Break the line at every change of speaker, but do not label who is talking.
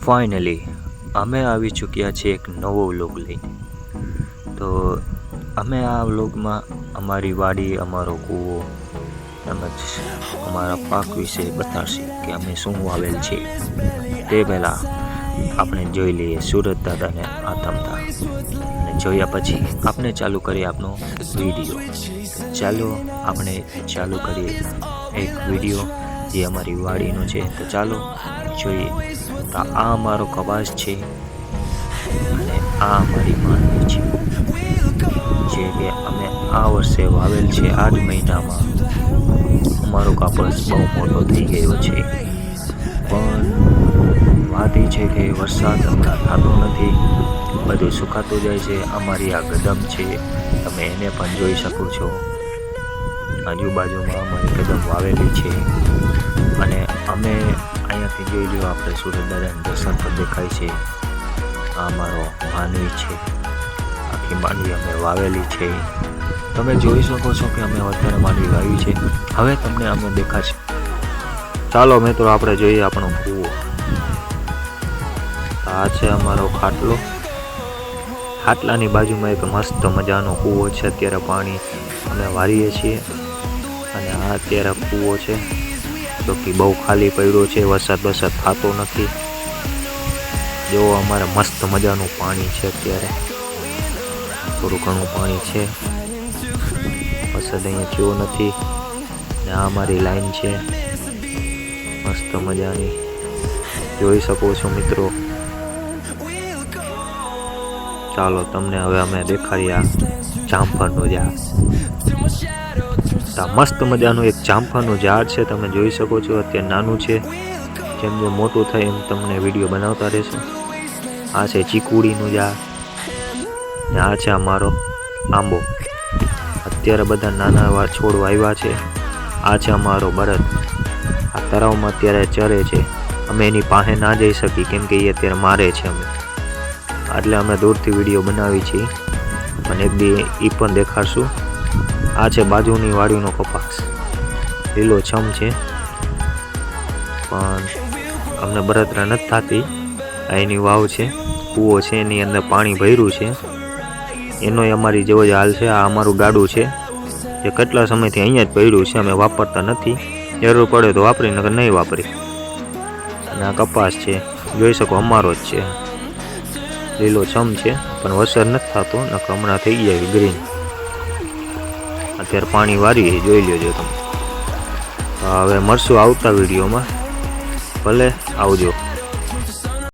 Finally અમે આવી ચૂક્યા છીએ એક નવો વ્લોગ લઈને। તો અમે આ વ્લોગમાં અમારી વાડી, અમારો કૂવો તેમજ અમારા પાક વિશે બતાવશે કે અમે શું વાવેલ છે। તે પહેલાં આપણે જોઈ લઈએ સુરત દાદાને આથમતા, અને જોયા પછી આપણે ચાલુ કરીએ આપણો વિડીયો। ચાલો આપણે ચાલુ કરીએ એક વિડીયો જે અમારી વાડીનો છે। તો ચાલો જોઈએ। તો આ અમારો કપાસ છે અને આ અમારી માંડવી છે, જે કે અમે આ વર્ષે વાવેલ છે। આ જ મહિનામાં અમારો કપાસ બહુ મોટો થઈ ગયો છે, પણ વાત એ છે કે વરસાદ હમણાં થતો નથી, બધું સુકાતું જાય છે। અમારી આ કદમ છે, તમે એને પણ જોઈ શકો છો। આજુબાજુમાં અમારી કદમ વાવેલી છે, અને અમે અહીંયાથી જોઈ લો, આપણે સુરત દાદાનું દર્શન પણ દેખાય છે। આ અમારો માંડવી છે, આખી માંડવી અમે વાવેલી છે। તમે જોઈ શકો છો કે અમે અત્યારે માંડવી વાવી છે। હવે તમને અમે દેખાશે। ચાલો મિત્રો આપણે જોઈએ આપણો કૂવો। આ છે અમારો ખાટલો। ખાટલાની બાજુમાં એક મસ્ત મજાનો કૂવો છે। અત્યારે પાણી અમે વારીએ છીએ, અને આ અત્યારે કૂવો છે, જો કે બહુ ખાલી પડ્યો છે, વરસાદ થતો નથી। જો અમારે મસ્ત મજાનું પાણી છે, અત્યારે થોડું ઘણું પાણી છે, વરસાદ અહીંયા થયો નથી। ને આ અમારી લાઈન છે મસ્ત મજાની, જોઈ શકો છો મિત્રો। ચાલો તમને હવે અમે દેખાડ્યા જામફળનું ઝાડ। મસ્ત મજાનું એક જામફળનું ઝાડ છે, તમે જોઈ શકો છો। અત્યારે નાનું છે, જેમ જેમ મોટું થાય એમ તમને વિડીયો બનાવતા રહેશે। આ છે ચીકુડીનું ઝાડ, ને આ છે અમારો આંબો। અત્યારે બધા નાના છોડ વાવ્યા છે। આ છે અમારો બળદ, આ તળાવમાં અત્યારે ચરે છે। અમે એની પાસે ના જઈ શકી કેમ કે એ અત્યારે મારે છે અમે, એટલે અમે દૂરથી વિડીયો બનાવી છીએ, અને એક દી એ પણ દેખાડશું। આ છે બાજુની વાડીનો કપાસ, લીલો છમ છે, પણ અમને બળતરા નથી થતી। આ એની વાવ છે, કૂવો છે, એની અંદર પાણી ભર્યું છે, એનોય અમારી જેવો જ હાલ છે। આ અમારું ગાડું છે, જે કેટલા સમયથી અહીંયા જ પડ્યું છે, અમે વાપરતા નથી। જરૂર પડે તો વાપરી, નકર નહીં વાપરી। અને આ કપાસ છે, જોઈ શકો અમારો જ છે, લીલો છમ છે, પણ વરસાદ નથી થતો, નકર હમણાં થઈ જાય ગ્રીન। અત્યારે પાણી વારી જોઈ લેજો તમે। હવે મળશું આવતા વિડીયોમાં, ભલે આવજો।